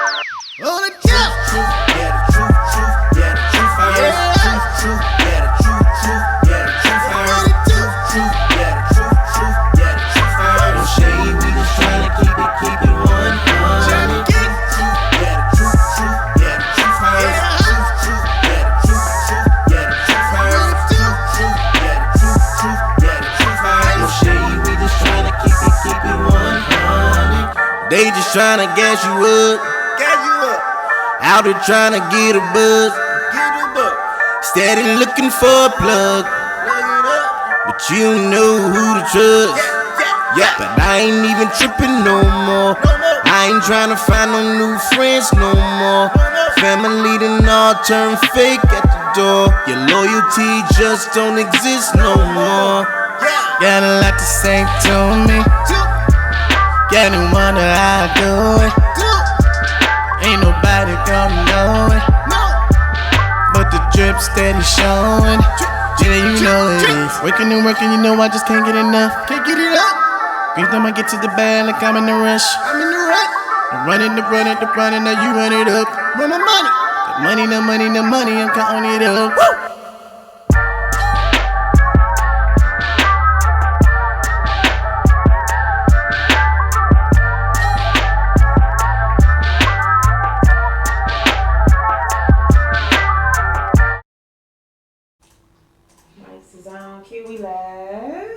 On the truth, yeah, the truth, yeah, the truth hurts. Truth, yeah, the truth, yeah, the truth hurts. Truth, yeah, the truth, yeah, the truth hurts. No shade, we just tryna keep it 100. Yeah, the truth, yeah, the truth hurts. Truth, yeah, the truth, yeah, the truth hurts. Truth, yeah, the truth, yeah, the truth hurts. No shade, we just tryna keep it 100. They just tryna gas you up. Out here tryna get a buzz. Steady looking for a plug. But you know who to trust. Yeah, but I ain't even tripping no more. I ain't tryna find no new friends no more. Family done all turn fake at the door. Your loyalty just don't exist no more. Got a lot to say to me. Got to wonder how I do it. Ain't nobody gonna know it. But the drip steady showing. Yeah, you know it is. Working and working, you know I just can't get enough. Can't get it up. Every time I get to the bag, like I'm in a rush. I'm running, now you run it up. Run the money. The money, I'm counting it up. Woo! We live.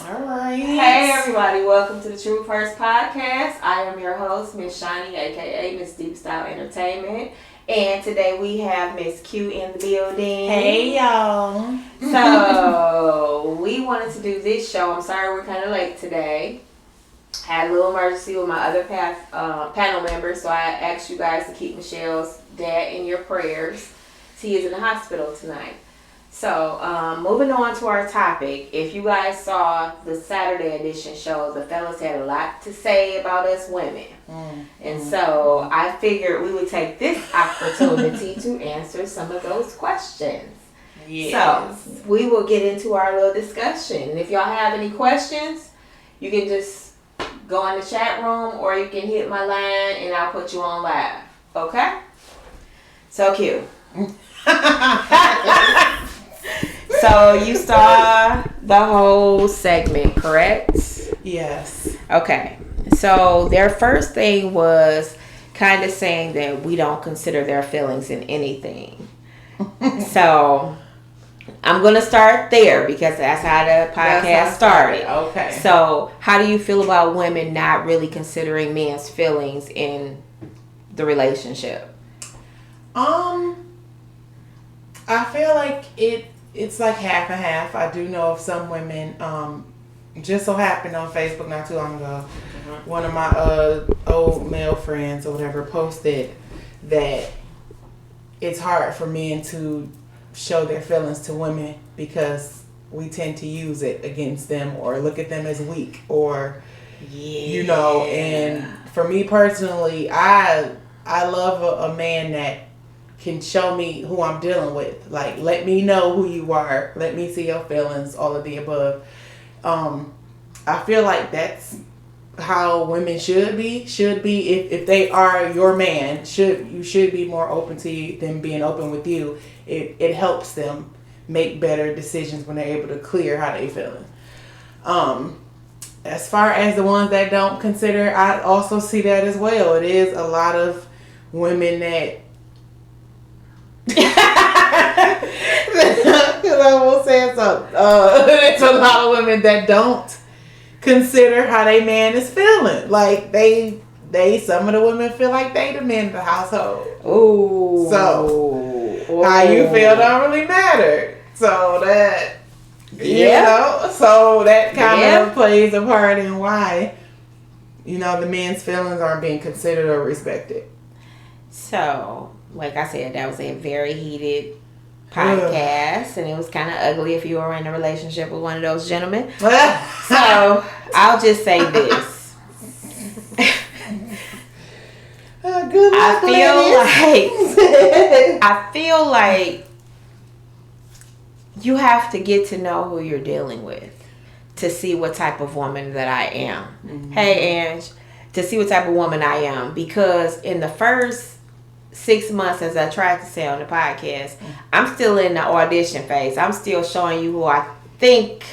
Alright. Hey everybody, welcome to the True First Podcast. I am your host, Miss Shiny, aka Miss Deep Style Entertainment. And today we have Miss Q in the building. Hey y'all. So we wanted to do this show. I'm sorry we're kind of late today. Had a little emergency with my other panel members, so I asked you guys to keep Michelle's dad in your prayers. He is in the hospital tonight. So, moving on to our topic. If you guys saw the Saturday edition show, the fellas had a lot to say about us women. And so, I figured we would take this opportunity to answer some of those questions. Yes. So, we will get into our little discussion. If y'all have any questions, you can just go in the chat room or you can hit my line and I'll put you on live. Okay? So cute. So you saw the whole segment, correct? Yes. Okay. So their first thing was kind of saying that we don't consider their feelings in anything. So I'm going to start there because that's how the podcast started. Okay. So how do you feel about women not really considering men's feelings in the relationship? I feel like it's like half and half. I do know of some women, just so happened on Facebook not too long ago, one of my old male friends or whatever posted that it's hard for men to show their feelings to women because we tend to use it against them or look at them as weak or, you know, and for me personally, I love a man that can show me who I'm dealing with. Like, let me know who you are. Let me see your feelings, all of the above. I feel like that's how women should be. If they are your man, you should be more open to them being open with you. It helps them make better decisions when they're able to clear how they feeling. As far as the ones that don't consider, I also see that as well. It is a lot of women that because I will say something. It's a lot of women that don't consider how they man is feeling. Like they some of the women feel like they the man of the household. Ooh. So how you feel don't really matter. So that you know, so that kind of plays a part in why, you know, the men's feelings aren't being considered or respected. So, like I said, that was a very heated podcast, and it was kind of ugly if you were in a relationship with one of those gentlemen. So, I'll just say this. Good luck, I feel like you have to get to know who you're dealing with to see what type of woman that I am. Mm-hmm. Hey, Ange. to see what type of woman I am. Because in the first 6 months, as I tried to say on the podcast, I'm still in the audition phase. I'm still showing you who I think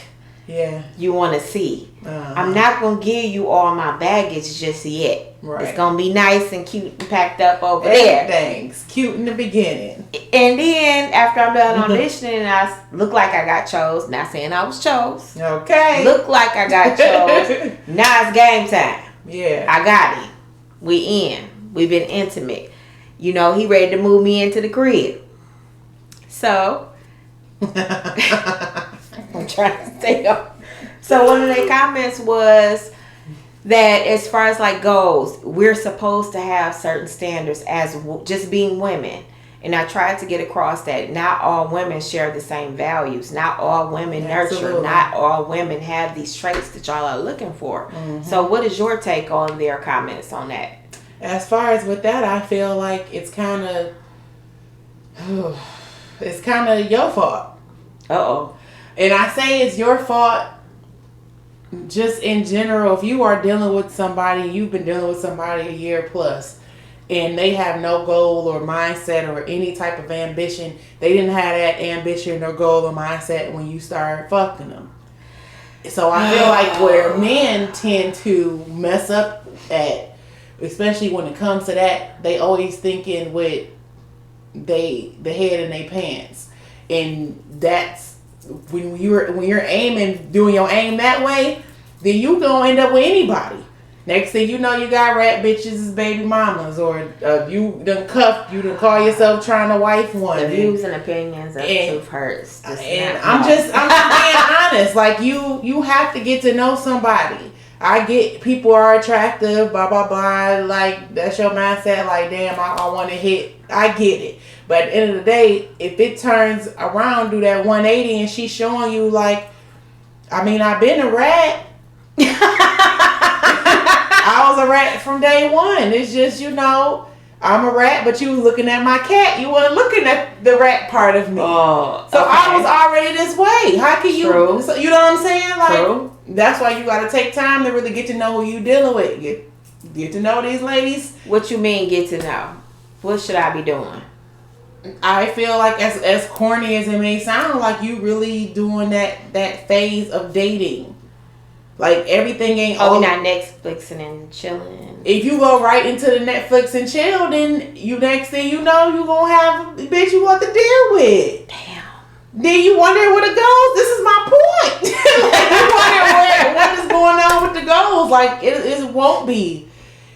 you want to see. I'm not going to give you all my baggage just yet. Right. It's going to be nice and cute and packed up over there. Things cute in the beginning. And then after I'm done auditioning, I look like I got chose. Not saying I was chose. Okay. Look like I got chose. Now it's game time. Yeah. I got him. We in. We've been intimate. You know, he ready to move me into the crib. So, I'm trying to stay up. So one of their comments was that as far as like goals, we're supposed to have certain standards as just being women. And I tried to get across that not all women share the same values. Not all women nurture. Not all women have these traits that y'all are looking for. So what is your take on their comments on that? As far as with that, I feel like it's kind of your fault. Uh-oh. And I say it's your fault just in general. If you are dealing with somebody, you've been dealing with somebody a year plus, and they have no goal or mindset or any type of ambition. They didn't have that ambition or goal or mindset when you start fucking them. So I feel like where men tend to mess up at, especially when it comes to that, they always thinking with the head in their pants. And that's when you're aiming, doing your aim that way, then you gonna end up with anybody. Next thing you know, you got rat bitches as baby mamas, or you done call yourself trying to wife one. The views and opinions of Truth Hurts. And I'm just being honest. Like you have to get to know somebody. I get people are attractive, blah blah blah. Like that's your mindset. Like damn, I want to hit. I get it. But at the end of the day, if it turns around, do that 180, and she's showing you like, I mean, I've been a rat. I was a rat from day one. It's just, you know, I'm a rat, but you looking at my cat. You weren't looking at the rat part of me. Oh, so I was already this way. How can you? So, you know what I'm saying? Like that's why you got to take time to really get to know who you dealing with. Get to know these ladies. What you mean get to know? What should I be doing? I feel like as corny as it may sound, like you really doing that phase of dating. Like everything ain't. Oh, not Netflixing and chilling. If you go right into the Netflix and chill, then you next thing you know, you gonna have a bitch you want to deal with. Damn. Then you wonder where it goes. This is my point. Like you wonder what is going on with the goals. Like it won't be.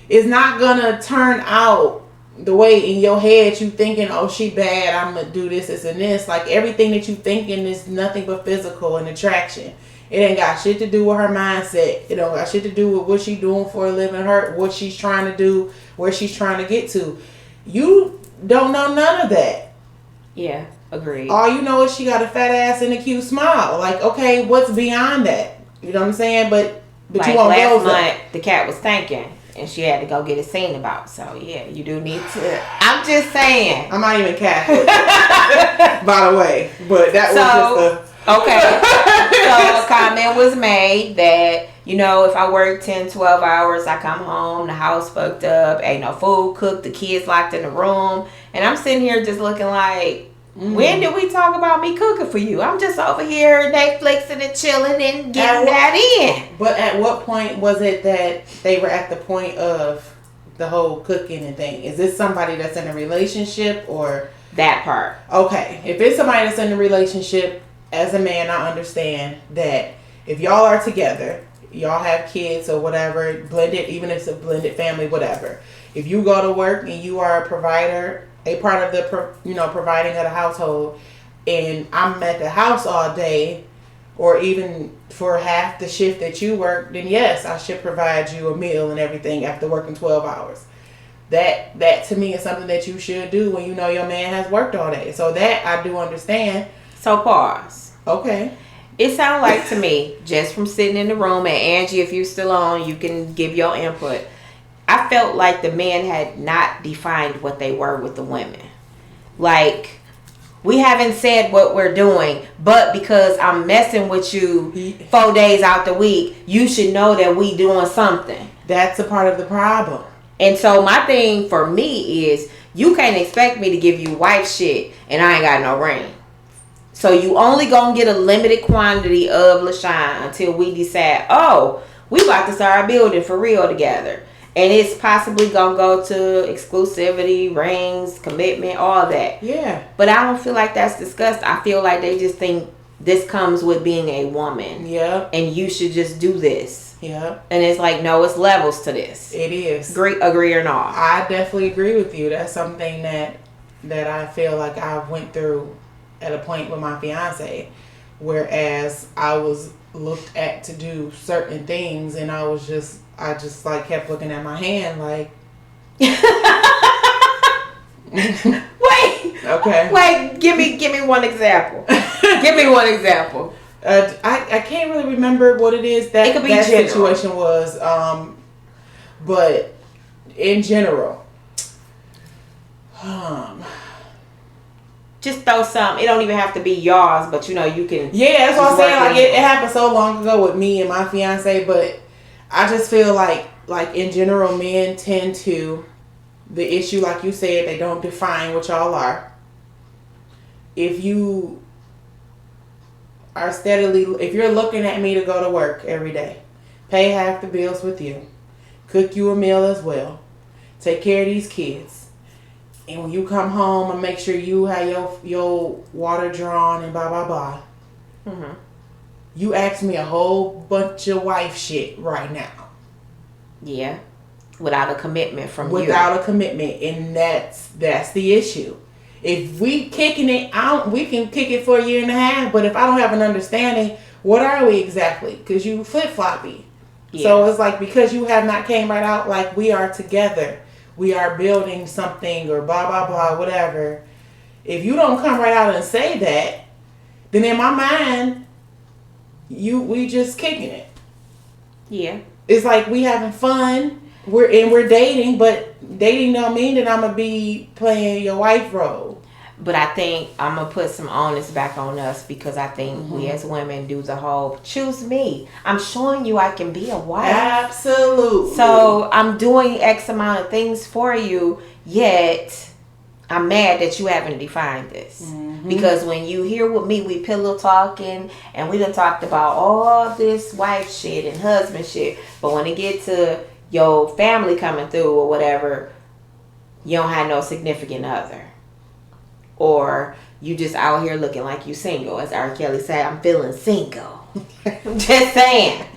It's not gonna turn out the way in your head you thinking, oh, she bad, I'm gonna do this and this. Like everything that you thinking is nothing but physical and attraction. It ain't got shit to do with her mindset. It don't got shit to do with what she doing for a living, what she's trying to do, where she's trying to get to. You don't know none of that. Yeah, agreed. All you know is she got a fat ass and a cute smile. Like, okay, what's beyond that? You know what I'm saying? But like you won't last go month, the cat was thinking, and she had to go get it seen about. So yeah, you do need to. I'm just saying. I'm not even Catholic, by the way. But that was just okay. So a comment was made that, you know, if I work 10, 12 hours, I come home, the house fucked up, ain't no food cooked, the kids locked in the room, and I'm sitting here just looking like, when did we talk about me cooking for you? I'm just over here Netflixing and chilling and getting that in. But at what point was it that they were at the point of the whole cooking and thing? Is this somebody that's in a relationship or? That part. Okay. If it's somebody that's in a relationship, as a man, I understand that if y'all are together, y'all have kids or whatever, blended, even if it's a blended family, whatever. If you go to work and you are a provider, a part of the providing of the household, and I'm at the house all day, or even for half the shift that you work, then yes, I should provide you a meal and everything after working 12 hours. That to me is something that you should do when you know your man has worked all day. So that I do understand. So pause. Okay. It sounds like to me, just from sitting in the room, and Angie, if you're still on, you can give your input. I felt like the men had not defined what they were with the women. Like, we haven't said what we're doing, but because I'm messing with you 4 days out the week, you should know that we doing something. That's a part of the problem. And so my thing for me is, you can't expect me to give you wife shit and I ain't got no ring. So you only gonna get a limited quantity of LaShawn until we decide, oh, we about to start building for real together. And it's possibly gonna go to exclusivity, rings, commitment, all that. Yeah. But I don't feel like that's discussed. I feel like they just think this comes with being a woman. Yeah. And you should just do this. Yeah. And it's like, no, it's levels to this. It is. Agree or not? I definitely agree with you. That's something that I feel like I went through at a point with my fiance, whereas I was looked at to do certain things, and I just like kept looking at my hand like. Wait. Okay. Wait. Give me one example. Give me one example. I can't really remember what it is that it could be that general. situation was, but in general, just throw some. It don't even have to be yours, but you can. Yeah, that's what I'm saying. Like it. it happened so long ago with me and my fiance, but I just feel like in general, men tend to, the issue, like you said, they don't define what y'all are. If you are if you're looking at me to go to work every day, pay half the bills with you, cook you a meal as well, take care of these kids, and when you come home, and make sure you have your water drawn and blah blah blah. Mm-hmm. You ask me a whole bunch of wife shit right now. Yeah, without a commitment from you. Without a commitment, and that's the issue. If we kicking it out, we can kick it for a year and a half. But if I don't have an understanding, what are we exactly? Because you flip floppy. Yeah. So it's like, because you have not came right out like we are together, we are building something or blah blah blah whatever. If you don't come right out and say that, then in my mind, we just kicking it. Yeah. It's like we having fun. We're dating, but dating don't mean that I'm gonna be playing your wife role. But I think I'm gonna put some onus back on us, because I think we as women do the whole choose me. I'm showing you I can be a wife. Absolutely. So I'm doing X amount of things for you, yet I'm mad that you haven't defined this. Mm-hmm. Because when you here with me, we pillow talking and we done talked about all this wife shit and husband shit. But when it get to your family coming through or whatever, you don't have no significant other. Or you just out here looking like you single. As R. Kelly said, I'm feeling single. Just saying.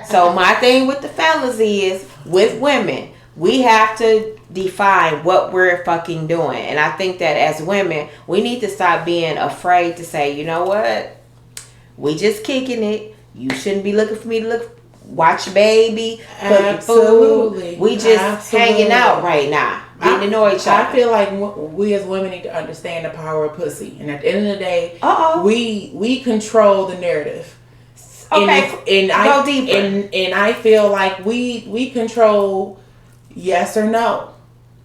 So my thing with the fellas is, with women, we have to define what we're fucking doing. And I think that as women, we need to stop being afraid to say, you know what? We just kicking it. You shouldn't be looking for me to watch baby, cooking food. We just hanging out right now, getting to know each other. I feel like we as women need to understand the power of pussy, and at the end of the day, we control the narrative. Okay, go deeper. And I feel like we control yes or no,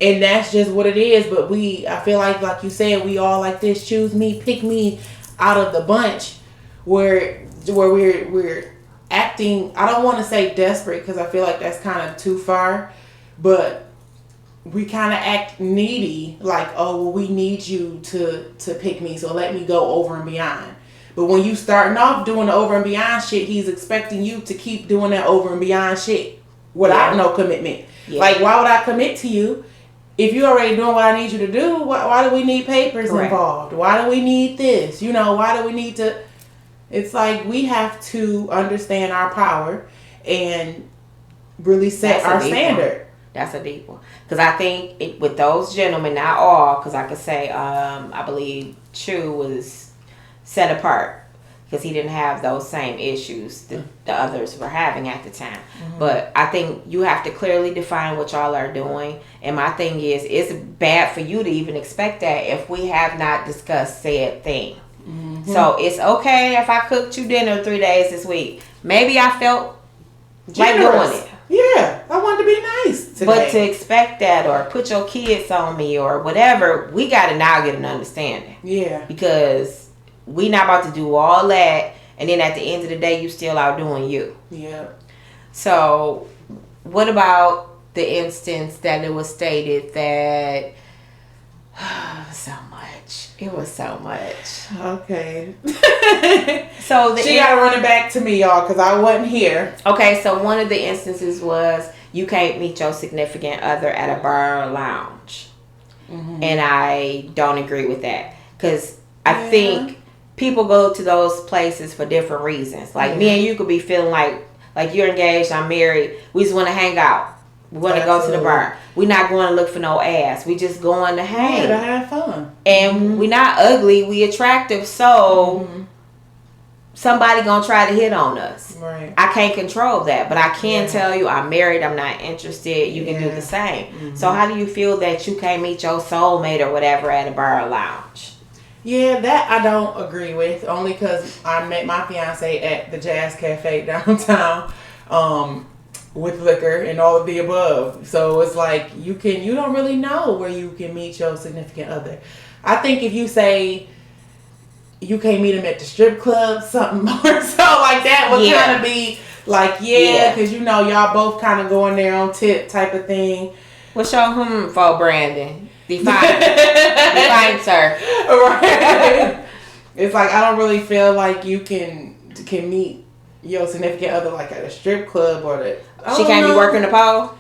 and that's just what it is. But I feel like you said, we all like this, choose me, pick me out of the bunch, where we're acting, I don't want to say desperate, because I feel like that's kind of too far, but we kind of act needy, like, oh, well, we need you to pick me, so let me go over and beyond. But when you starting off doing the over and beyond shit, he's expecting you to keep doing that over and beyond shit without no commitment. Yeah. Like, why would I commit to you if you already doing what I need you to do? Why do we need papers involved? Why do we need this? Why do we need to... It's like, we have to understand our power and really set our standard. That's a deep one. Because I think with those gentlemen, not all, because I could say, I believe Chu was set apart because he didn't have those same issues that the others were having at the time. Mm-hmm. But I think you have to clearly define what y'all are doing. And my thing is, it's bad for you to even expect that if we have not discussed said thing. Mm-hmm. So it's okay if I cooked you dinner 3 days this week. Maybe I felt generous. Like doing it. Yeah, I wanted to be nice today. But to expect that, or put your kids on me, or whatever, we got to now get an understanding. Yeah. Because we not about to do all that, and then at the end of the day, you still out doing you. Yeah. So what about the instance that it was stated that it was so much. Okay. So she gotta run it back to me, y'all, because I wasn't here. Okay, so one of the instances was you can't meet your significant other at a bar or lounge. Mm-hmm. And I don't agree with that. Because I think people go to those places for different reasons. Like me and you could be feeling like you're engaged, I'm married. We just want to hang out. We want to go to the bar. We're not going to look for no ass. We just going to hang. Yeah, to have fun. And we're not ugly. We attractive. So somebody going to try to hit on us. Right. I can't control that. But I can tell you I'm married. I'm not interested. You can do the same. Mm-hmm. So how do you feel that you can't meet your soulmate or whatever at a bar or lounge? Yeah, that I don't agree with. Only because I met my fiance at the Jazz Cafe downtown. With liquor and all of the above. So it's like you don't really know where you can meet your significant other. I think if you say you can't meet him at the strip club, something more so like that would kind of be like, because y'all both kind of going there on tip type of thing. What's your for, Brandon? Define, sir. Right. It's like I don't really feel like you can meet your significant other like at a strip club or the. She can't be working the pole?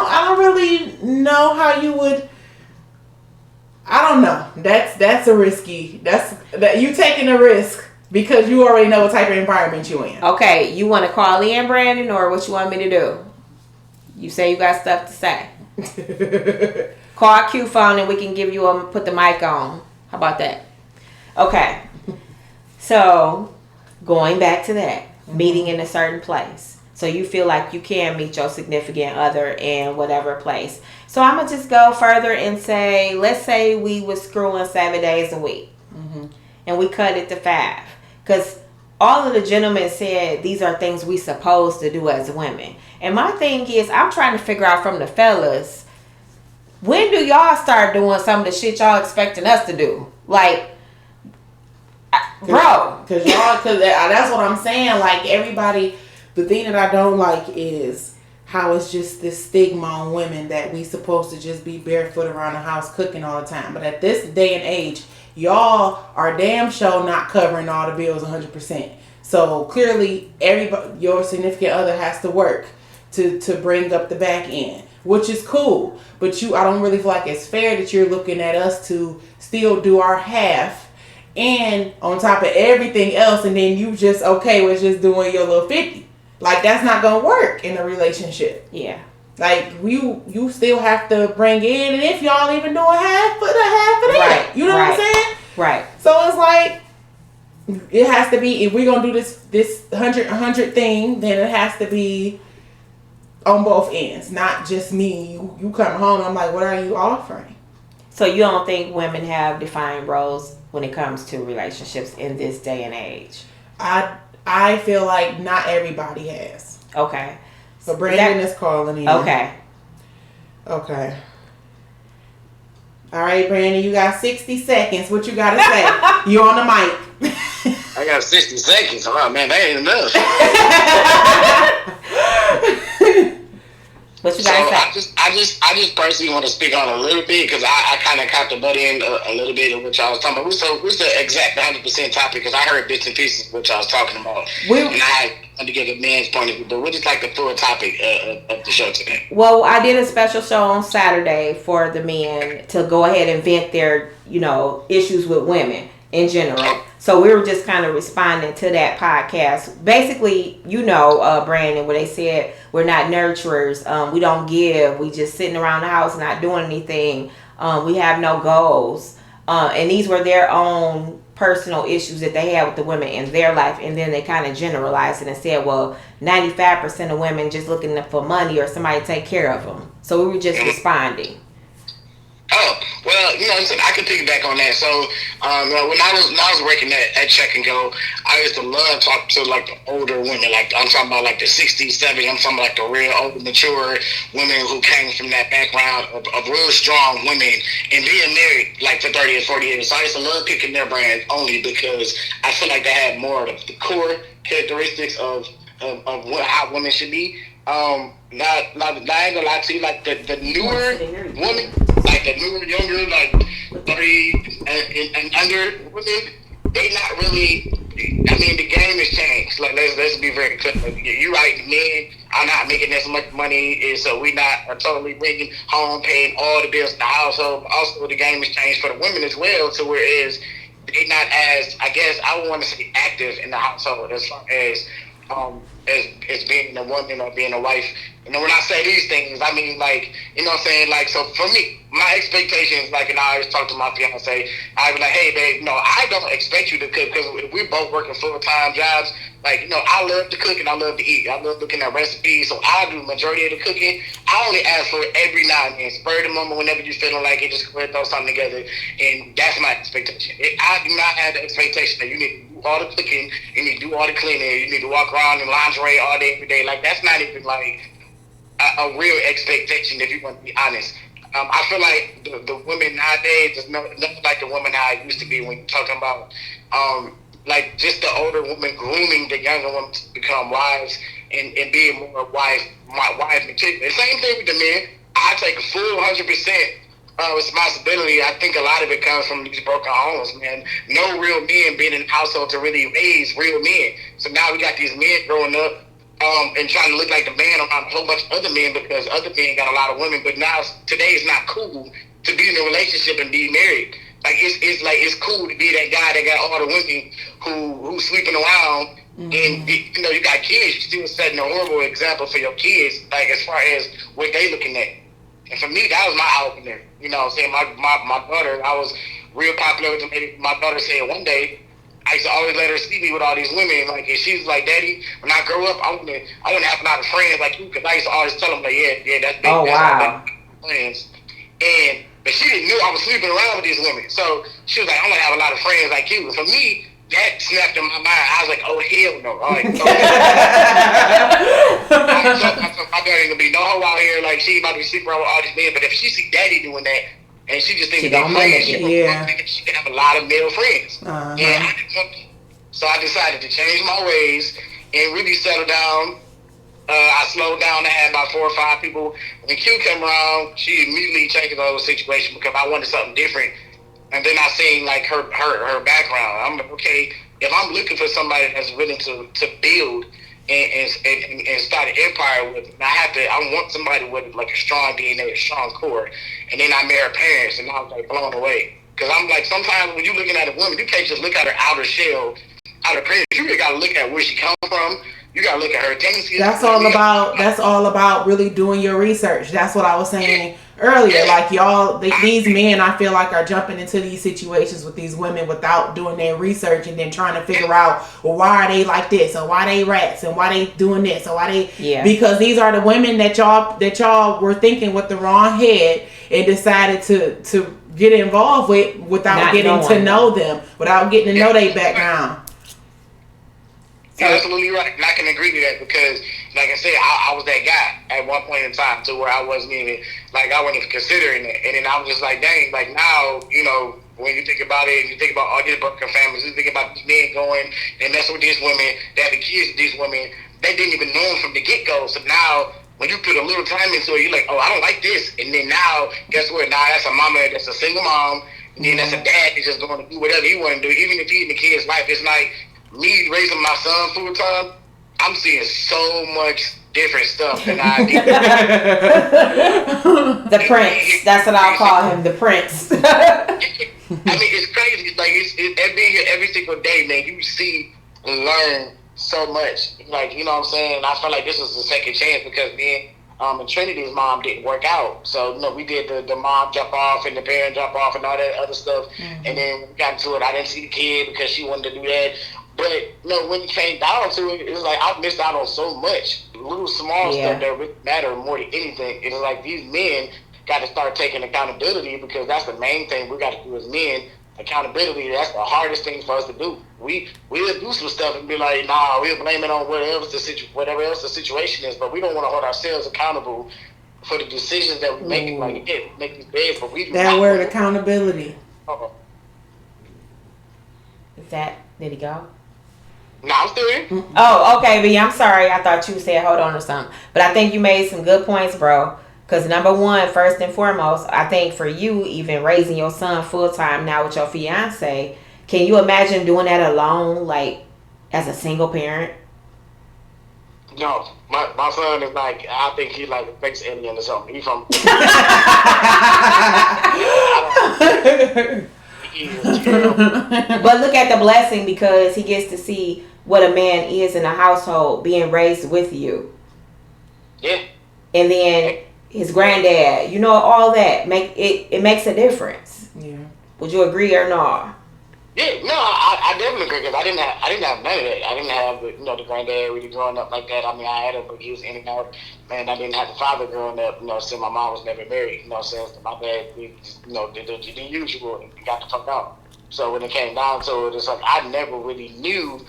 I don't really know how you would. I don't know. That's a risky. That you taking a risk because you already know what type of environment you in. Okay, you want to call in, Brandon, or what you want me to do? You say you got stuff to say. Call Q phone and we can give you put the mic on. How about that? Okay. So, going back to that, meeting in a certain place. So you feel like you can meet your significant other in whatever place. So I'm going to just go further and say, let's say we was screwing 7 days a week. Mm-hmm. And we cut it to 5. Because all of the gentlemen said these are things we supposed to do as women. And my thing is, I'm trying to figure out from the fellas, when do y'all start doing some of the shit y'all expecting us to do? Like, bro, because that's what I'm saying. Like everybody, the thing that I don't like is how it's just this stigma on women that we supposed to just be barefoot around the house cooking all the time. But at this day and age, y'all are damn sure not covering all the bills 100%. So clearly, your significant other has to work to bring up the back end, which is cool. But I don't really feel like it's fair that you're looking at us to still do our half. And on top of everything else, and then you just okay with just doing your little 50. Like that's not gonna work in a relationship. Yeah. Like you still have to bring in, and if y'all even doing half, put a half of that. Right. You know what I'm saying? Right. So it's like it has to be, if we're gonna do this 100 thing, then it has to be on both ends, not just me. You come home, I'm like, what are you offering? So you don't think women have defined roles when it comes to relationships in this day and age? I feel like not everybody has. Okay. So Brandon is calling in. Okay. All right, Brandon, you got 60 seconds. What you got to say? You on the mic. I got 60 seconds. Oh man, that ain't enough. What you got to say? I just personally want to speak on a little bit because I kind of caught the butt in a little bit of what y'all was talking about. What's the exact 100% topic? Because I heard bits and pieces of what y'all was talking about, and I had to get a man's point of view. But what is like the full topic of the show today? Well, I did a special show on Saturday for the men to go ahead and vent their issues with women in general. So we were just kind of responding to that podcast. Basically, Brandon, where they said we're not nurturers. We don't give. We just sitting around the house not doing anything. We have no goals. And these were their own personal issues that they had with the women in their life. And then they kind of generalized it and said, well, 95% of women just looking for money or somebody to take care of them. So we were just responding. Oh, well, I can piggyback on that. So, when I was working at Check and Go, I used to love talk to like the older women. Like I'm talking about like the 60s, 70s. I'm talking about like the real old, mature women who came from that background of real strong women and being married like for 30 or 40 years. So I used to love picking their brand only because I feel like they had more of the core characteristics of how women should be. I ain't gonna lie to you, like the newer women, like the newer, younger, like 30 and under women, they not really. I mean, the game has changed. Like let's be very clear. Like, you're right, men are not making as much money, and so we not are totally bringing home, paying all the bills in the household. Also, the game has changed for the women as well, to whereas they not as, I guess I would want to say, active in the household as far as being a woman or being a wife. You know, when I say these things, I mean, like, you know what I'm saying? Like, so for me, my expectations, like, and I always talk to my fiance, I be like, hey, babe, no, I don't expect you to cook because we're both working full-time jobs. Like, you know, I love to cook and I love to eat. I love looking at recipes, so I do the majority of the cooking. I only ask for it every now and then. Spur of the moment, whenever you're feeling like it, just go ahead and throw something together. And that's my expectation. I do not have the expectation that you need to do all the cooking, you need to do all the cleaning, you need to walk around in lingerie all day, every day. Like, that's not even, like, a real expectation, if you want to be honest. I feel like the women nowadays is nothing like the women how it used to be when you're talking about like just the older woman grooming the younger women to become wives and being more wife material. The same thing with the men. I take a full 100% responsibility. I think a lot of it comes from these broken homes, man. No real men being in the household to really raise real men. So now we got these men growing up and trying to look like the man around a whole bunch of other men because other men got a lot of women. But now today it's not cool to be in a relationship and be married. Like it's cool to be that guy that got all the women who's sleeping around. And you know, you got kids, you're still setting a horrible example for your kids, like as far as what they looking at. And for me, that was my eye opener. You know what I'm saying? My daughter, I was real popular with the lady. My daughter said one day, I used to always let her see me with all these women, like, and she was like, Daddy, when I grow up, I want to have a lot of friends like you, because I used to always tell them, like, yeah, that's big. Oh, wow. Friends. But she didn't know I was sleeping around with these women. So she was like, I want to have a lot of friends like you. And for me, that snapped in my mind. I was like, oh, hell no. I thought my daughter ain't going to be no hoe out here. Like, she about to be sleeping around with all these men. But if she see Daddy doing that, and she just thinks they're friends, she can have a lot of male friends. And I didn't want that. So I decided to change my ways and really settle down. I slowed down. I had about 4 or 5 people. When Q came around, she immediately changed the whole situation because I wanted something different. And then I seen like her background. I'm like, okay, if I'm looking for somebody that's willing to build and start an empire with, I want somebody with like a strong DNA, a strong core. And then I met her parents, and I was like blown away. Because I'm like, sometimes when you're looking at a woman, you can't just look at her outer shell, outer appearance. You really got to look at where she come from. You got to look at her things. That's all about really doing your research. That's what I was saying earlier. Like these men, I feel like, are jumping into these situations with these women without doing their research and then trying to figure out, well, why are they like this, or why they rats, and why they doing this, or why they because these are the women that y'all were thinking with the wrong head and decided to get involved with without getting to know them, without getting to know their background. You're absolutely right, and I can agree to that because, like I said, I was that guy at one point in time to where I wasn't even considering it, and then I was just like, dang, like now, you know, when you think about it, you think about all these broken families, you think about these men going and messing with these women, they have the kids with these women, they didn't even know them from the get-go, so now, when you put a little time into it, you're like, oh, I don't like this, and then now, guess what, now that's a mama, that's a single mom, and then that's a dad that's just going to do whatever he want to do, even if he's in the kid's life. It's like, me raising my son full time, I'm seeing so much different stuff than I did. The prince. That's what I'll call him, the prince. I mean, it's crazy. It's like being here every single day, man. You see and learn so much. Like, you know what I'm saying? I felt like this was the second chance because me and Trinity's mom didn't work out. So, you know, we did the mom jump off and the parent jump off and all that other stuff. Mm-hmm. And then we got into it. I didn't see the kid because she wanted to do that. But, you know, when it came down to it, it was like I missed out on so much. Little small stuff that really matter more than anything. It's like these men got to start taking accountability, because that's the main thing we got to do as men. Accountability, that's the hardest thing for us to do. We'll do some stuff and be like, nah, we'll blame it on whatever else the situation is, but we don't want to hold ourselves accountable for the decisions that we make. Like, again, make these beds, but we do that word accountability. Did he go? No, I'm still here. Oh, okay, B. I'm sorry. I thought you said hold on or something. But I think you made some good points, bro. Because number one, first and foremost, I think for you, even raising your son full time now with your fiance, can you imagine doing that alone, like as a single parent? No, my son is like, I think he's like a fake alien or something. He's from. But look at the blessing, because he gets to see what a man is in a household, being raised with you. Yeah. And then his granddad, you know, all that it makes a difference. Yeah. Would you agree or not? Yeah, no, I definitely agree, because I didn't have none of that. I didn't have the granddad really growing up like that. I mean, I had him, but he was in and out. Man, I didn't have the father growing up. Since my mom was never married. Since my dad, we just, did the usual and got the fuck out. So when it came down to it, it's like I never really knew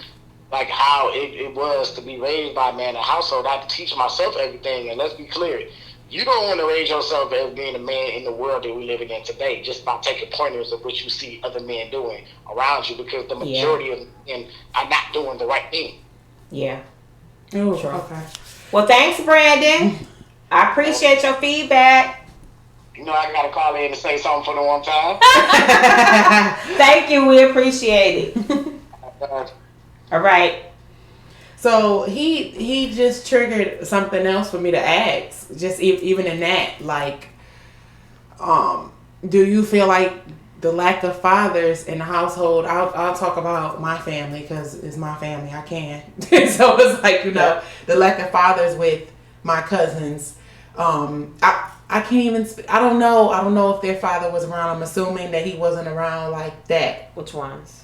like how it was to be raised by a man in a household. I had to teach myself everything, and let's be clear. You don't want to raise yourself as being a man in the world that we live in today just by taking pointers of what you see other men doing around you, because the majority of men are not doing the right thing. Yeah. Oh, sure. Okay. Well, thanks, Brandon. I appreciate your feedback. I got to call in and say something for the one time. Thank you. We appreciate it. All right. So he just triggered something else for me to ask. Just even in that, like, do you feel like the lack of fathers in the household? I'll talk about my family because it's my family. I can. So it's like the lack of fathers with my cousins. I can't even. I don't know. I don't know if their father was around. I'm assuming that he wasn't around like that. Which ones?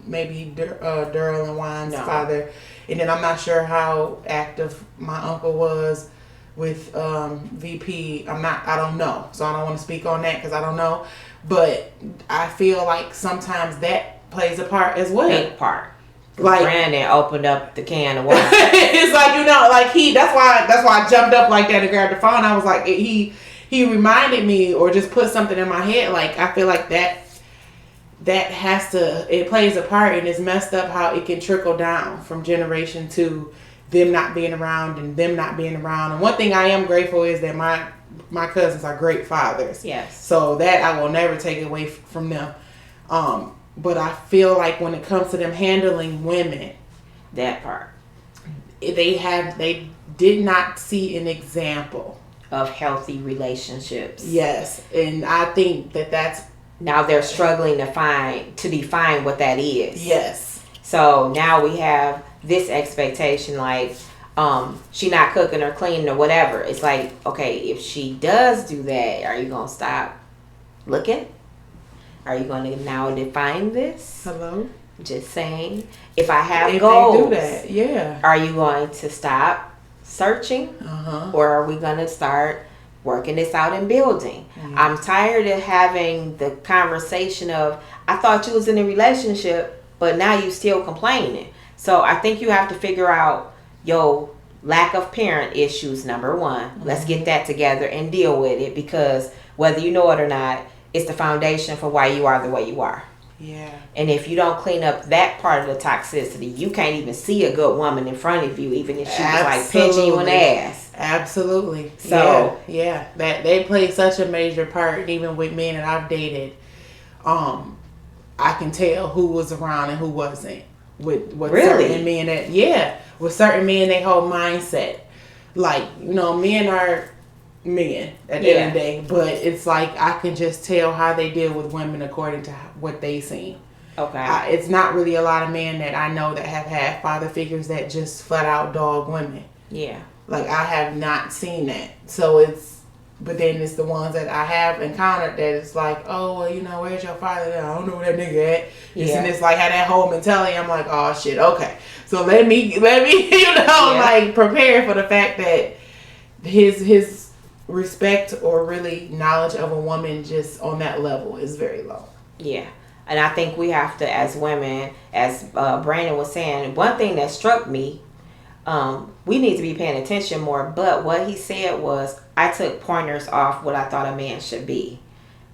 Maybe Durrell and Juan's father. And then I'm not sure how active my uncle was with VP. I don't know. So I don't want to speak on that because I don't know. But I feel like sometimes that plays a part as well. Big part. Like Brandon opened up the can of water. It's like, like that's why I jumped up like that and grabbed the phone. I was like, he reminded me or just put something in my head. Like I feel like that it plays a part, and it's messed up how it can trickle down from generation to them not being around and them not being around. And one thing I am grateful is that my cousins are great fathers. Yes. So that I will never take away from them. But I feel like when it comes to them handling women, that part, they did not see an example of healthy relationships. Yes. And I think that's now they're struggling to define what that is. Yes. So now we have this expectation, like, she not cooking or cleaning or whatever. It's like, okay, if she does do that, are you going to stop looking? Are you going to now define this? Hello? Just saying. If I have goals, they do that, yeah. Are you going to stop searching? Uh-huh. Or are we going to start working this out and building? Mm-hmm. I'm tired of having the conversation of, I thought you was in a relationship, but now you still complaining. So I think you have to figure out your lack of parent issues, number one. Mm-hmm. Let's get that together and deal with it, because whether you know it or not, it's the foundation for why you are the way you are. Yeah. And if you don't clean up that part of the toxicity, you can't even see a good woman in front of you, even if she was like pinching you in the ass. Absolutely. So yeah, that they play such a major part. Even with men that I've dated, I can tell who was around and who wasn't. With certain men with certain men, they whole mindset, like men are men at the end of the day, but it's like I can just tell how they deal with women according to what they seen. Okay. It's not really a lot of men that I know that have had father figures that just flat out dog women. Yeah. Like I have not seen that. So but then it's the ones that I have encountered that it's like, oh, well, where's your father? I don't know where that nigga at. Yeah. And it's like had that whole mentality. I'm like, oh shit, okay. So let me like prepare for the fact that his respect or really knowledge of a woman just on that level is very low. Yeah. And I think we have to, as women, as Brandon was saying, one thing that struck me, we need to be paying attention more. But what he said was, I took pointers off what I thought a man should be,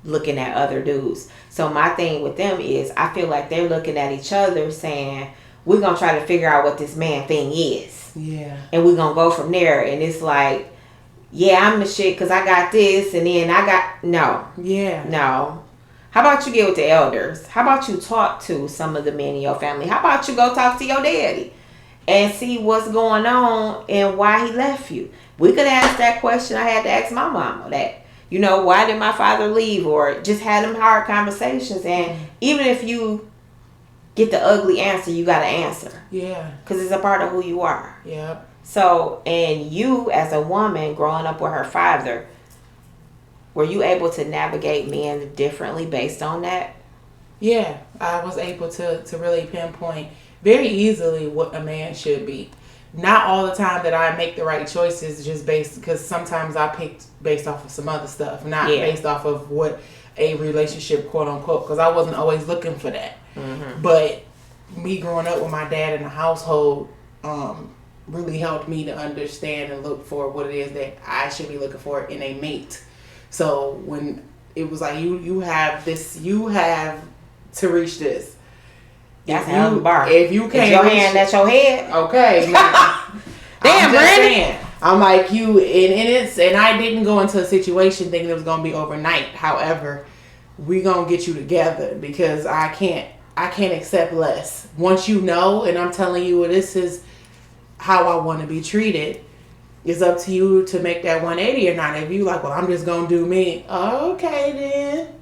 looking at other dudes. So my thing with them is, I feel like they're looking at each other saying, we're going to try to figure out what this man thing is. Yeah. And we're going to go from there. And it's like, yeah, I'm the shit because I got this. And then I got, no. Yeah. No. How about you get with the elders? How about you talk to some of the men in your family? How about you go talk to your daddy and see what's going on and why he left you? We could ask that question. I had to ask my mama that. You know, why did my father leave? Or just had them hard conversations. And even if you get the ugly answer, you got to answer. Yeah. Because it's a part of who you are. Yep. So, and you as a woman growing up with her father, were you able to navigate men differently based on that? Yeah, I was able to really pinpoint very easily what a man should be. Not all the time that I make the right choices just based, because sometimes I picked based off of some other stuff, not based off of what a relationship, quote unquote, because I wasn't always looking for that. Mm-hmm. But me growing up with my dad in the household really helped me to understand and look for what it is that I should be looking for in a mate. So when it was like, you have to reach this. That's how the bar. If you can't, your hand at your head. Okay. Damn, Brandon. I'm like you, and I didn't go into a situation thinking it was gonna be overnight. However, we gonna get you together because I can't accept less. Once you know, and I'm telling you, this is how I want to be treated. It's up to you to make that 180 or not. If you like, well, I'm just gonna do me. Okay, then.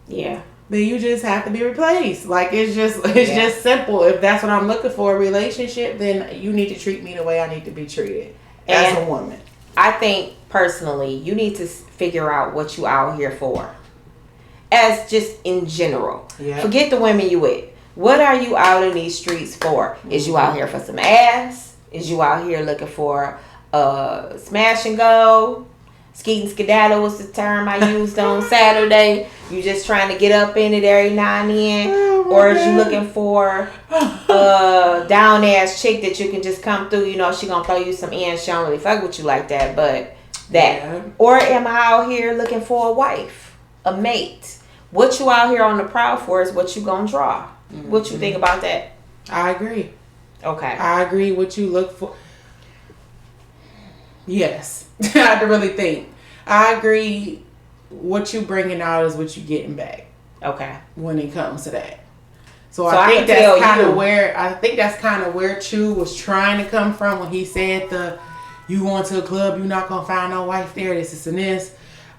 Yeah. Then you just have to be replaced. Like it's just simple. If that's what I'm looking for, a relationship, then you need to treat me the way I need to be treated as a woman. I think personally, you need to figure out what you out here for. As just in general. Yeah. Forget the women you with. What are you out in these streets for? Mm-hmm. Is you out here for some ass? Is you out here looking for smash and go? Skeet and skedaddle was the term I used on Saturday. You just trying to get up in it every now and then. Or is you looking for a down ass chick that you can just come through, you know, she gonna throw you some in, she don't really fuck with you like that, but that. Yeah. Or am I out here looking for a wife, a mate? What you out here on the prowl for is what you gonna draw. Mm-hmm. What you think about that? I agree. Okay. I agree what you look for. Yes. I have to really think. I agree. What you bringing out is what you getting back. Okay. When it comes to that. So I think that's kind of where Chu was trying to come from when he said you going to a club, you're not gonna find no wife there, this and this.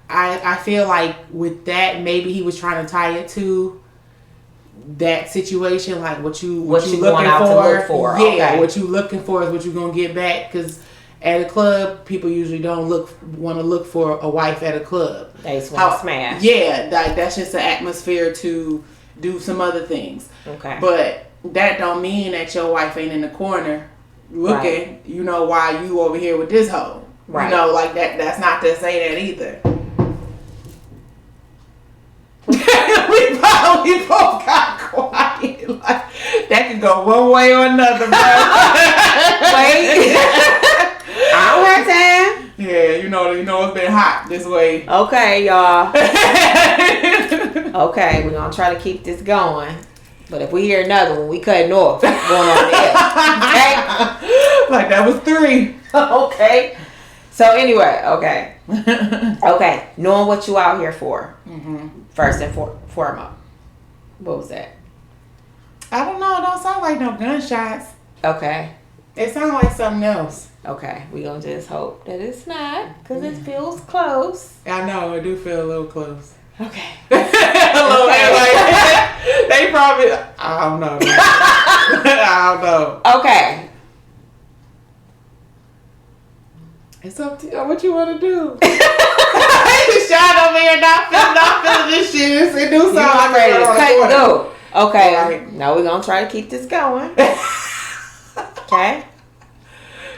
I feel like with that, maybe he was trying to tie it to that situation, like what you looking for. Yeah, okay. What you looking for is what you gonna get back, because at a club, people usually don't want to look for a wife at a club. They just want to smash. Yeah, that's just an atmosphere to do some other things. Okay. But that don't mean that your wife ain't in the corner looking, right. You know, while you over here with this hoe. Right. You know, like that. That's not to say that either. we both got quiet. Like, that could go one way or another, bro. Wait. I don't have time. Yeah, you know it's been hot this way. Okay, y'all. Okay, we're gonna try to keep this going. But if we hear another one, we cutting off. Going on there. Okay? Like that was 3. Okay. So anyway, okay. Okay, knowing what you out here for. Mm-hmm. First and foremost. What was that? I don't know. It don't sound like no gunshots. Okay. It sounds like something else. Okay, we gonna just hope that it's not, because it feels close. I know, it do feel a little close. Okay. A little bit like, they probably, I don't know. I don't know. Okay. It's up to you. What you want to do? Just shot over here, not feeling this shit. It do sound like ready to cut go. Okay. Right. Now we're gonna try to keep this going. Okay.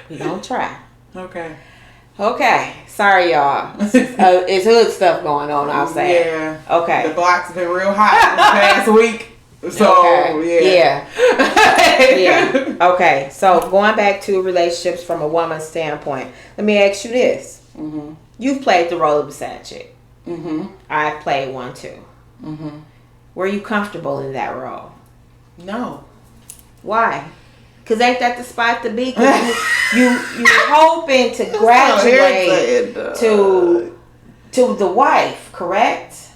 We gonna try. Okay. Okay. Sorry, y'all. It's hood stuff going on outside. Yeah. Okay. The block's been real hot this past week. So, yeah. Yeah. Okay. So, going back to relationships from a woman's standpoint, let me ask you this. Mm-hmm. You've played the role of a side chick. Mm-hmm. I played one too. Mm-hmm. Were you comfortable in that role? No. Why? Because ain't that the spot to be? Because you hoping to graduate to the wife, correct?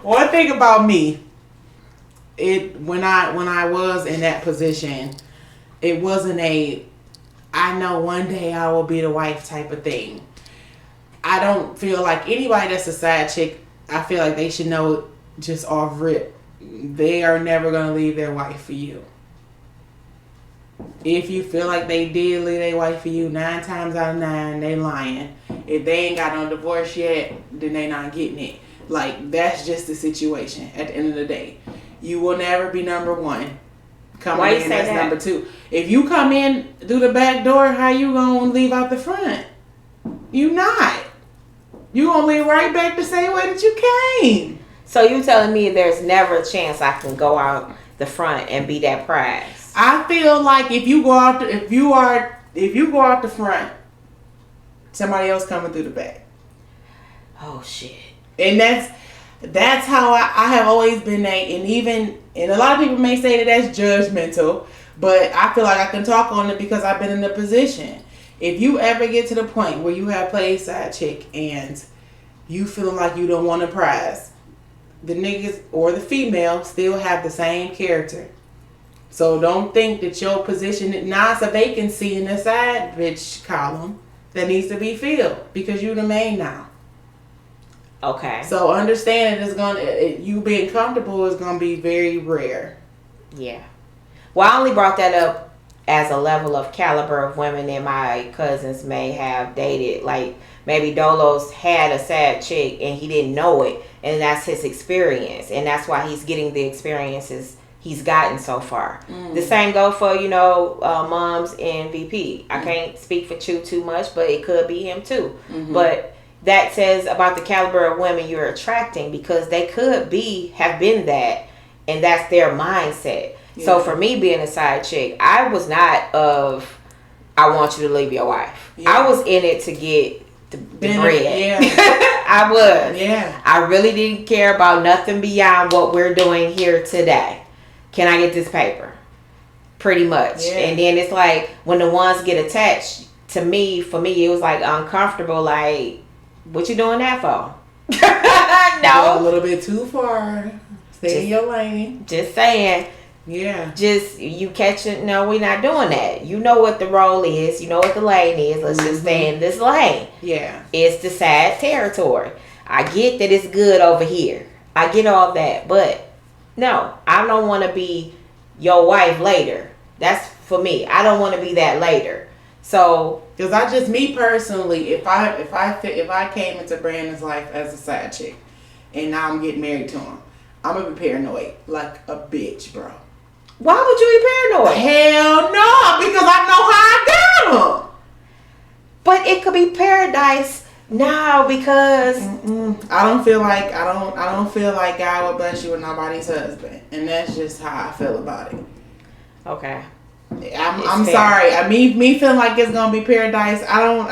One thing about me, when I was in that position, it wasn't I know one day I will be the wife type of thing. I don't feel like anybody that's a side chick, I feel like they should know just off rip, they are never going to leave their wife for you. If you feel like they did leave their wife for you, 9 times out of 9, they lying. If they ain't got no divorce yet, then they not getting it. Like, that's just the situation at the end of the day. You will never be number one. Coming in as number 2. If you come in through the back door, how you gonna leave out the front? You not. You gonna leave right back the same way that you came. So you telling me there's never a chance I can go out the front and be that prize? I feel like if you go out the front, somebody else coming through the back. Oh shit. And that's how I have always been and a lot of people may say that that's judgmental, but I feel like I can talk on it because I've been in the position. If you ever get to the point where you have played side chick and you feeling like you don't want a prize, the niggas or the female still have the same character. So don't think that your position, now it's a vacancy in the side bitch column that needs to be filled because you're the main now. Okay. So understand you being comfortable is gonna be very rare. Yeah. Well, I only brought that up as a level of caliber of women that my cousins may have dated. Like maybe Dolo's had a sad chick and he didn't know it, and that's his experience, and that's why he's getting the experiences he's gotten so far. The same go for moms in VP. I can't speak for Chew too much, but it could be him too. Mm-hmm. But that says about the caliber of women you're attracting, because they could have been that, and that's their mindset. Yeah. So for me being a side chick, I was not I want you to leave your wife. Yeah. I was in it to get the bread. Yeah. I was. Yeah. I really didn't care about nothing beyond what we're doing here today. Can I get this paper? Pretty much. Yeah. And then it's like when the ones get attached to me, for me it was like uncomfortable. Like, what you doing that for? No. A little bit too far. Stay in your lane. Just saying. Yeah. Just you catching. No, we're not doing that. You know what the role is. You know what the lane is. Let's just stay in this lane. Yeah. It's the sad territory. I get that it's good over here. I get all that, but no, I don't want to be your wife later. That's for me. I don't want to be that later. So, because me personally, if I came into Brandon's life as a side chick, and now I'm getting married to him, I'm gonna be paranoid like a bitch, bro. Why would you be paranoid? Hell no, because I know how I got him. But it could be paradise now because I don't feel like God would bless you with nobody's husband, and that's just how I feel about it. Okay. I'm sorry. Me feeling like it's gonna be paradise. I don't.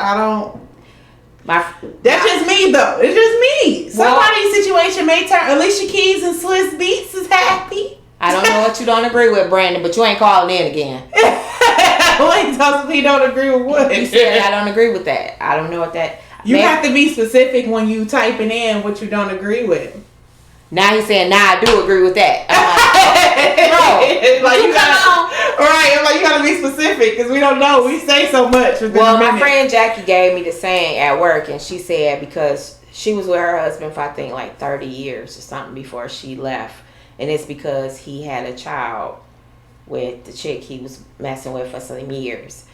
That's just me though. It's just me. Somebody's situation may turn. Alicia Keys and Swiss Beats is happy. I don't know what you don't agree with, Brandon, but you ain't calling in again. Wait, tells me don't agree with what? You said I don't agree with that. I don't know what that. You have to be specific when you typing in what you don't agree with. Now he's saying, I do agree with that. I'm like, you gotta be specific because we don't know. We say so much. Well, my friend Jackie gave me the saying at work, and she said because she was with her husband for I think like 30 years or something before she left, and it's because he had a child with the chick he was messing with for some years,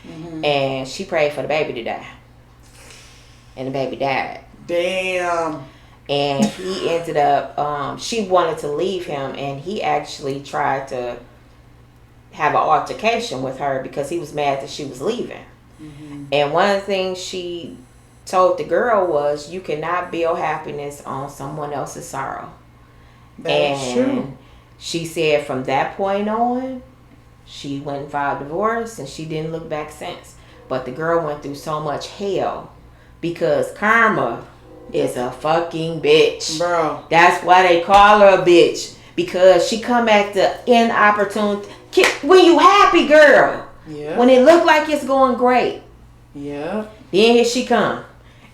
and she prayed for the baby to die, and the baby died. Damn. And he ended up, she wanted to leave him, and he actually tried to have an altercation with her because he was mad that she was leaving. And one of the things she told the girl was, you cannot build happiness on someone else's sorrow. That's true. She said from that point on, she went and filed divorce and she didn't look back since. But the girl went through so much hell because karma is a fucking bitch. Bro. That's why they call her a bitch. Because she come at the inopportune... When you happy, girl. Yeah. When it look like it's going great. Yeah. Then here she come.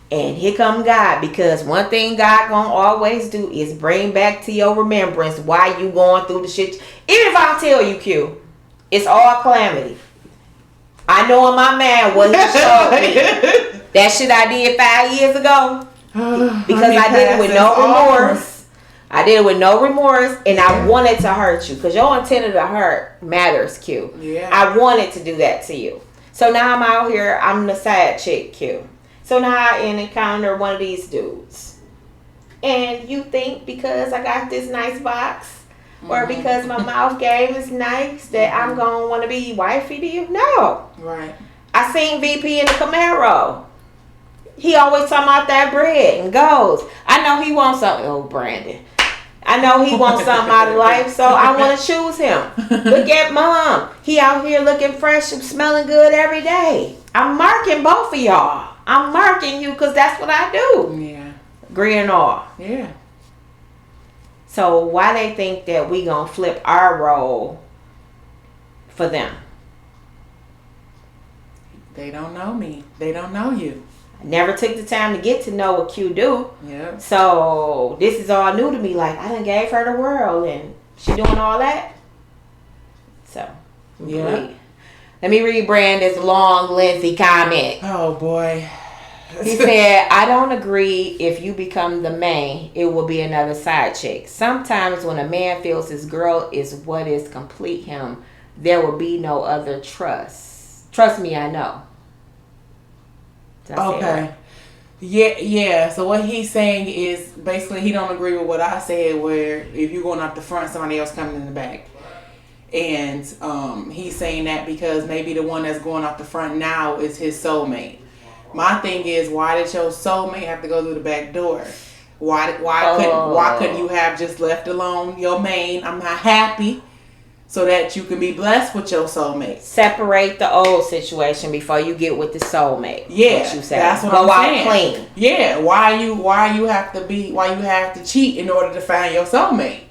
And here come God. Because one thing God gonna always do is bring back to your remembrance why you going through the shit. Even if I tell you, Q, it's all calamity. I know in my man what he showed me. That shit I did 5 years ago. Because I did it with no remorse. I did it with no remorse. And I wanted to hurt you. Because your intent to hurt matters, Q. Yeah. I wanted to do that to you. So now I'm out here. I'm the side chick, Q. So now I encounter one of these dudes. And you think because I got this nice box or because my mouth game is nice that I'm going to want to be wifey to you? No. Right. I seen VP in the Camaro. He always talking about that bread and goes. I know he wants something. Oh, Brandon. I know he wants something out of life, so I want to choose him. Look at Mom. He out here looking fresh and smelling good every day. I'm marking both of y'all. I'm marking you because that's what I do. Yeah. Agree and all. Yeah. So why they think that we gonna flip our role for them? They don't know me. They don't know you. I never took the time to get to know what Q do. Yeah. So this is all new to me. Like I done gave her the world and she doing all that. So yeah. Let me read Brandon's long, lengthy comment. Oh boy. He said, I don't agree if you become the main, it will be another side chick. Sometimes when a man feels his girl is what is complete him, there will be no other trust. Trust me, I know. Okay. Yeah. So what he's saying is basically he don't agree with what I said where if you're going out the front, somebody else coming in the back. And he's saying that because maybe the one that's going out the front now is his soulmate. My thing is, why did your soulmate have to go through the back door? Why couldn't you have just left alone your main? I'm not happy, so that you can be blessed with your soulmate. Separate the old situation before you get with the soulmate. Yeah, what you say. That's what Go I'm out saying. clean. Yeah, why you have to cheat in order to find your soulmate,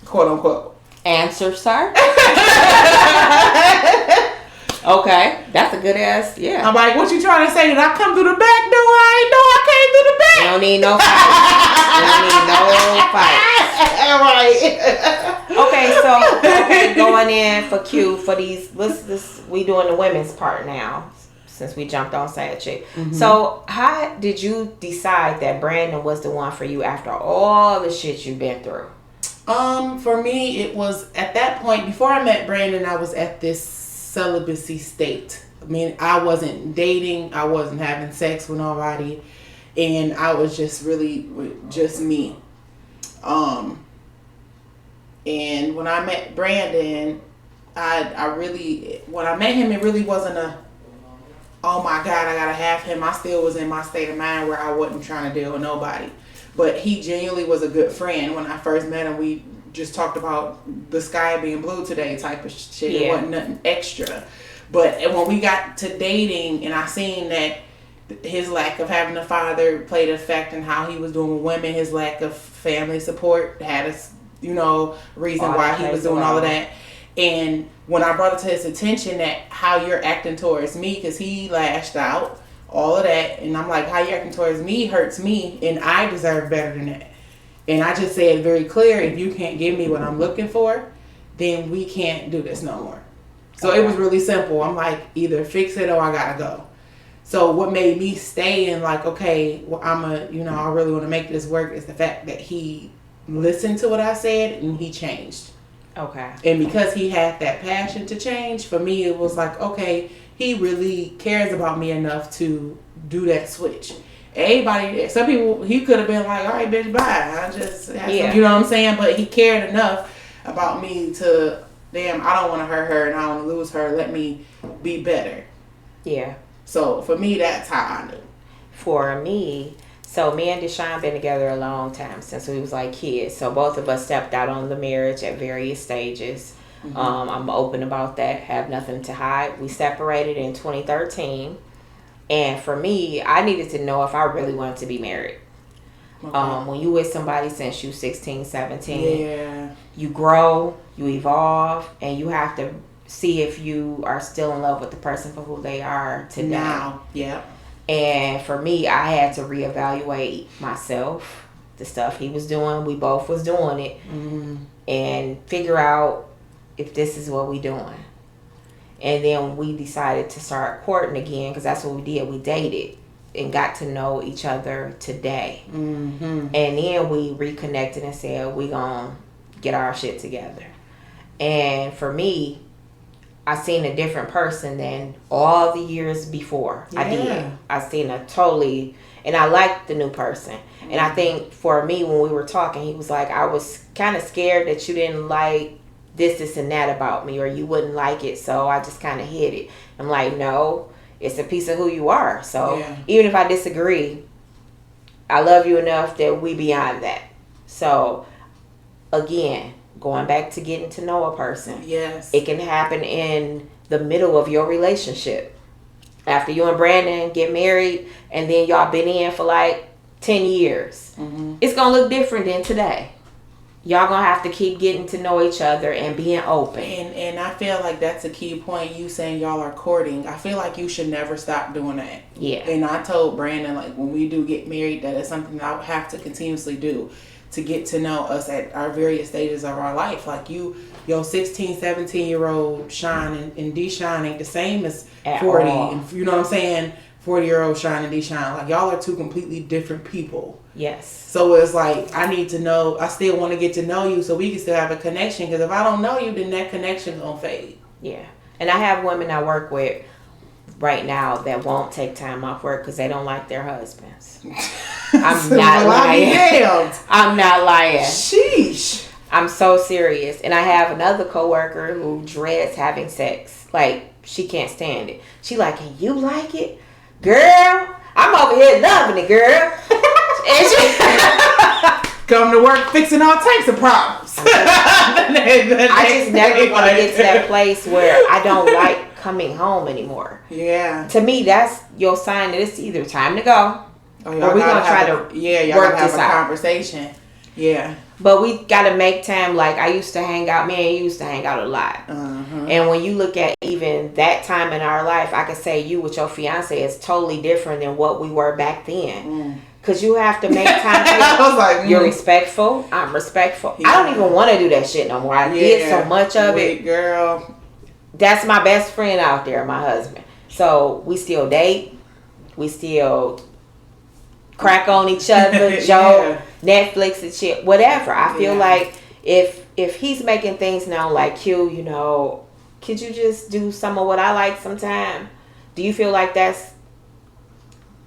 quote unquote. Answer, sir. Okay, that's a good ass. Yeah. I'm like, what you trying to say? Did I come through the back door? I ain't know I came through the back. You don't need no fight. You don't need no fight. Okay, so going in for Q for these. We doing the women's part now since we jumped on side chick. Mm-hmm. So how did you decide that Brandon was the one for you after all the shit you've been through? For me, it was at that point before I met Brandon. I was at this celibacy state. I mean, I wasn't dating, I wasn't having sex with nobody, and I was just really just me. And when I met Brandon, when I met him, it really wasn't oh my God, I gotta have him. I still was in my state of mind where I wasn't trying to deal with nobody. But he genuinely was a good friend. When I first met him, we just talked about the sky being blue today type of shit. Yeah. It wasn't nothing extra. But when we got to dating and I seen that his lack of having a father played a effect in how he was doing with women, his lack of family support had a reason why he was doing all of that. And when I brought it to his attention that how you're acting towards me, because he lashed out, all of that, and I'm like, how you acting towards me hurts me and I deserve better than that. And I just said very clear, if you can't give me what I'm looking for, then we can't do this no more. So It was really simple. I'm like, either fix it or I gotta go. So what made me stay and like, okay, well, I really want to make this work is the fact that he listened to what I said and he changed. Okay. And because he had that passion to change, for me it was like, okay, he really cares about me enough to do that switch. Some people, he could have been like, all right, bitch, bye. You know what I'm saying? But he cared enough about me to damn, I don't want to hurt her and I don't want to lose her. Let me be better. Yeah. So for me, that's how I knew. For me, so me and Deshaun been together a long time since we was like kids. So both of us stepped out on the marriage at various stages. Mm-hmm. I'm open about that. Have nothing to hide. We separated in 2013. And for me, I needed to know if I really wanted to be married. Okay. When you with somebody since you 16, 17, you grow, you evolve, and you have to see if you are still in love with the person for who they are today. Now, yeah. And for me, I had to reevaluate myself, the stuff he was doing. We both was doing it, and figure out if this is what we doing. And then we decided to start courting again, because that's what we did. We dated and got to know each other today. And then we reconnected and said, we gonna get our shit together. And for me, I seen a different person than all the years before. I did. I seen a totally, and I liked the new person. And I think for me, when we were talking, he was like, I was kind of scared that you didn't like this and that about me, or you wouldn't like it, so I just kind of hid it. I'm like, no, it's a piece of who you are. So even if I disagree, I love you enough that we beyond that. So again, going back to getting to know a person, it can happen in the middle of your relationship. After you and Brandon get married, and then y'all been in for like 10 years, it's gonna look different than today. Y'all gonna have to keep getting to know each other and being open. And I feel like that's a key point. You saying y'all are courting. I feel like you should never stop doing that. Yeah. And I told Brandon, like, when we do get married, that is something that I would have to continuously do to get to know us at our various stages of our life. Like your 16, 17-year-old Sean and Deshaun ain't the same as at 40. And you know what I'm saying? 40-year-old Sean and Deshaun. Like, y'all are two completely different people. Yes. So it's like, I need to know, I still want to get to know you so we can still have a connection. Because if I don't know you, then that connection's going to fade. Yeah. And I have women I work with right now that won't take time off work because they don't like their husbands. I'm not lying. I'm not lying. Sheesh. I'm so serious. And I have another coworker who dreads having sex. Like, she can't stand it. She like, and you like it? Girl, I'm over here loving it, girl. And she come to work fixing all types of problems. I just never want to get to that place where I don't like coming home anymore. Yeah. To me, that's your sign that it's either time to go, or we're gonna try to y'all work have this a out. Conversation. Yeah. But we gotta make time. Like, I used to hang out. Me and you used to hang out a lot. And when you look at even that time in our life, I could say you with your fiance is totally different than what we were back then. Because you have to make time for I was like, You're respectful. I'm respectful. I don't even want to do that shit no more. I did so much of it. Girl. That's my best friend out there, my husband. So we still date. We still crack on each other, joke, Netflix and shit, whatever. I feel like if he's making things now like, Q, you know, could you just do some of what I like sometime? Do you feel like that's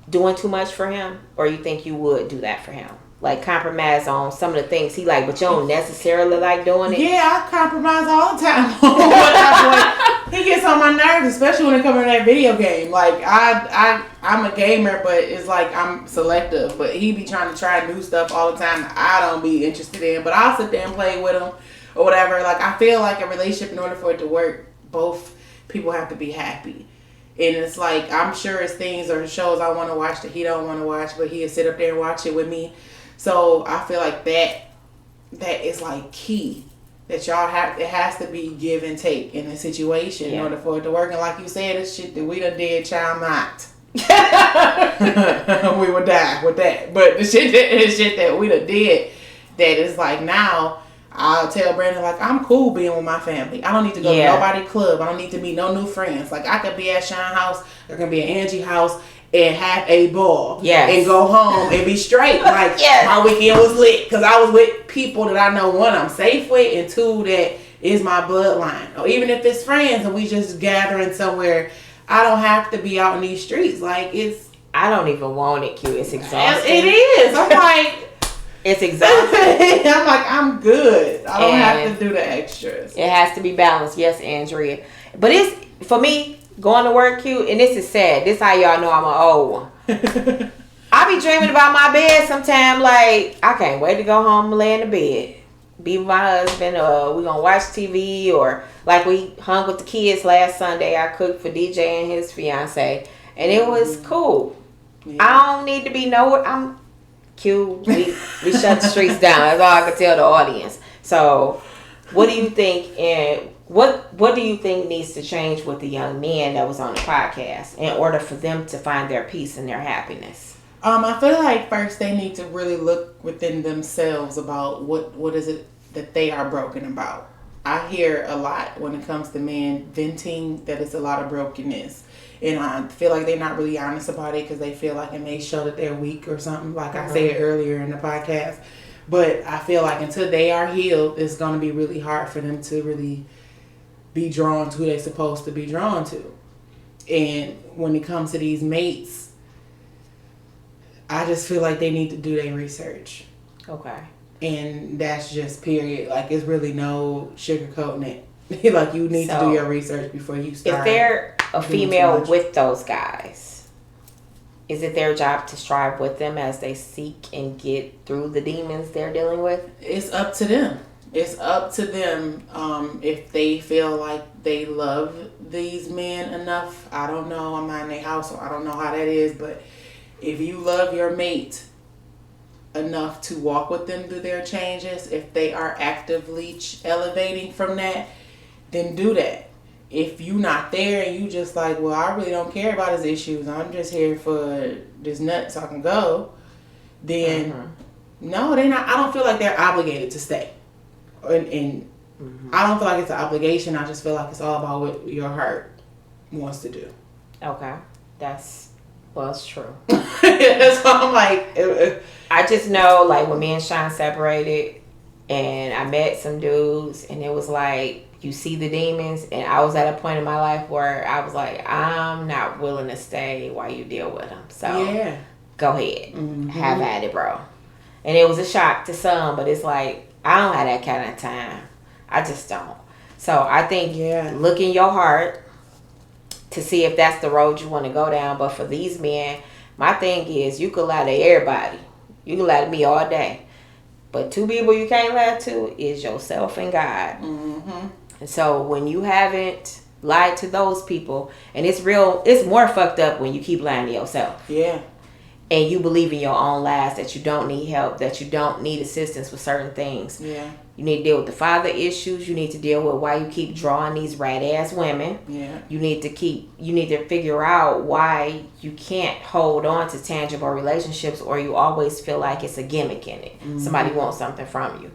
doing too much for him, or you think you would do that for him? Like, compromise on some of the things he like, but you don't necessarily like doing it? Yeah, I compromise all the time on what I like. He gets on my nerves, especially when it comes to that video game. Like, I'm a gamer, but it's like I'm selective. But he be trying to try new stuff all the time that I don't be interested in. But I'll sit there and play with him or whatever. Like, I feel like a relationship, in order for it to work, both people have to be happy. And it's like, I'm sure it's things or shows I want to watch that he don't want to watch, but he'll sit up there and watch it with me. So I feel like that is like key. That y'all have, it has to be give and take in a situation in order for it to work. And like you said, it's shit that we done did, child not. We would die with that. But the shit that we done did, that is like, now I'll tell Brandon, like, I'm cool being with my family. I don't need to go to nobody's club. I don't need to meet no new friends. Like, I could be at Sean's house, I can be at Angie's house, and have a ball. And go home and be straight. Like, my weekend was lit. Because I was with people that I know, one, I'm safe with, and two, that is my bloodline. Or even if it's friends and we just gathering somewhere, I don't have to be out in these streets. Like, it's... I don't even want it, Q. It's exhausting. It is. I'm like... It's exhausting. I'm like, I'm good. I don't have to do the extras. It has to be balanced. Yes, Andrea. But it's, for me, going to work, Q, and this is sad. This how y'all know I'm an old one. I be dreaming about my bed sometime. Like, I can't wait to go home and lay in the bed. Be with my husband, or we gonna watch TV, or like we hung with the kids last Sunday. I cooked for DJ and his fiance, and it was cool. Yeah. I don't need to be nowhere. I'm cute. We shut the streets down. That's all I can tell the audience. So, what do you think? And what do you think needs to change with the young men that was on the podcast in order for them to find their peace and their happiness? I feel like first they need to really look within themselves about what is it that they are broken about. I hear a lot when it comes to men venting that it's a lot of brokenness. And I feel like they're not really honest about it because they feel like it may show that they're weak or something, like I said earlier in the podcast. But I feel like until they are healed, it's going to be really hard for them to really be drawn to who they're supposed to be drawn to. And when it comes to these mates, I just feel like they need to do their research. Okay. And that's just period. Like, it's really no sugarcoating it. Like, you need to do your research before you start. If they're a female with those guys, is it their job to strive with them as they seek and get through the demons they're dealing with? It's up to them. It's up to them if they feel like they love these men enough. I don't know. I'm not in their house, so I don't know how that is. But if you love your mate enough to walk with them through their changes, if they are actively elevating from that, then do that. If you not there and you just like, well, I really don't care about his issues, I'm just here for this nut so I can go, then no, they're not. I don't feel like they're obligated to stay. And I don't feel like it's an obligation. I just feel like it's all about what your heart wants to do. Okay. Well, it's true. So I'm like, I just know, like, when me and Sean separated and I met some dudes and it was like, you see the demons, and I was at a point in my life where I was like, I'm not willing to stay while you deal with them. So go ahead. Have at it, bro. And it was a shock to some, but it's like, I don't have that kind of time. I just don't. So I think look in your heart to see if that's the road you want to go down. But for these men, my thing is, you can lie to everybody. You can lie to me all day. But two people you can't lie to is yourself and God. And so when you haven't lied to those people, and it's more fucked up when you keep lying to yourself. Yeah. And you believe in your own lies, that you don't need help, that you don't need assistance with certain things. Yeah. You need to deal with the father issues. You need to deal with why you keep drawing these rat ass women. Yeah. You need to figure out why you can't hold on to tangible relationships, or you always feel like it's a gimmick in it. Somebody wants something from you.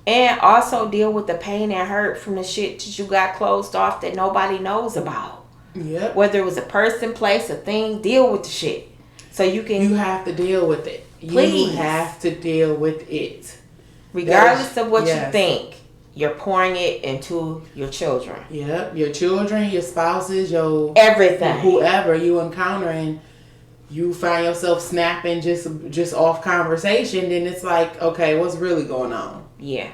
And also deal with the pain and hurt from the shit that you got closed off that nobody knows about. Yep. Whether it was a person, place, a thing, deal with the shit. So you have to deal with it. Please. You have to deal with it. Regardless of what you think, you're pouring it into your children. Yep. Your children, your spouses, your everything. Whoever you encounter, and you find yourself snapping just off conversation, then it's like, okay, what's really going on? Yeah.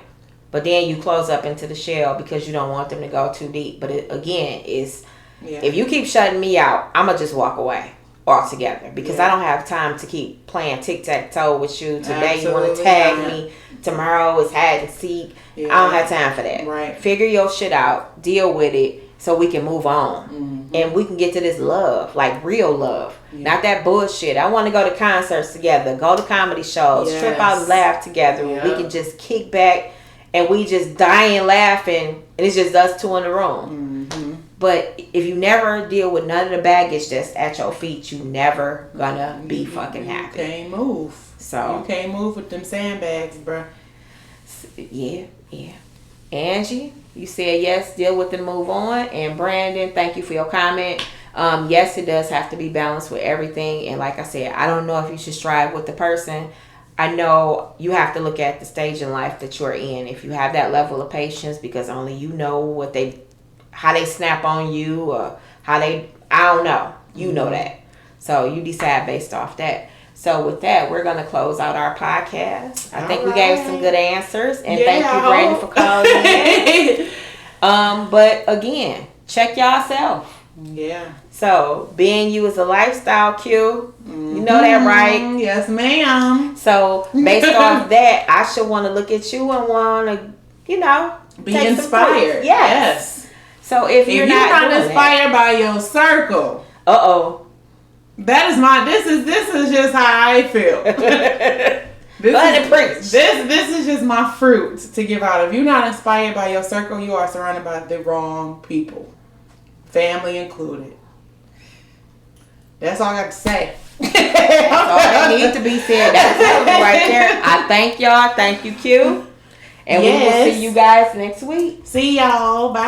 But then you close up into the shell because you don't want them to go too deep. But if you keep shutting me out, I'm going to just walk away altogether, because I don't have time to keep playing tic-tac-toe with you. Today you want to tag me, tomorrow is hide and seek. I don't have time for that. Right. Figure your shit out, deal with it, so we can move on. And we can get to this love, like real love. Not that bullshit. I want to go to concerts together, go to comedy shows, trip out and laugh together. We can just kick back and we just dying laughing, and it's just us two in the room. But if you never deal with none of the baggage that's at your feet, you never gonna be fucking happy. You can't move. So you can't move with them sandbags, bruh. Yeah. Angie, you said yes, deal with and move on. And Brandon, thank you for your comment. Yes, it does have to be balanced with everything. And like I said, I don't know if you should strive with the person. I know you have to look at the stage in life that you're in. If you have that level of patience, because only you know how they snap on you, or I don't know. You know that. So you decide based off that. So with that, we're gonna close out our podcast. I think we All gave right. some good answers, and Yeah, thank you, I Brandon, hope. for calling in. But again, check yourself. Yeah. So being you is a lifestyle cue. You know that, right? Yes, ma'am. So based off that, I should want to look at you and want to, Be take some inspired. fruits. Yes. So if you're not doing inspired by your circle, that, this is just how I feel. This is just my fruit to give out. If you're not inspired by your circle, you are surrounded by the wrong people, family included. That's all I got to say. That's all that needs to be said. That's it right there. I thank y'all. Thank you, Q. And we will see you guys next week. See y'all. Bye.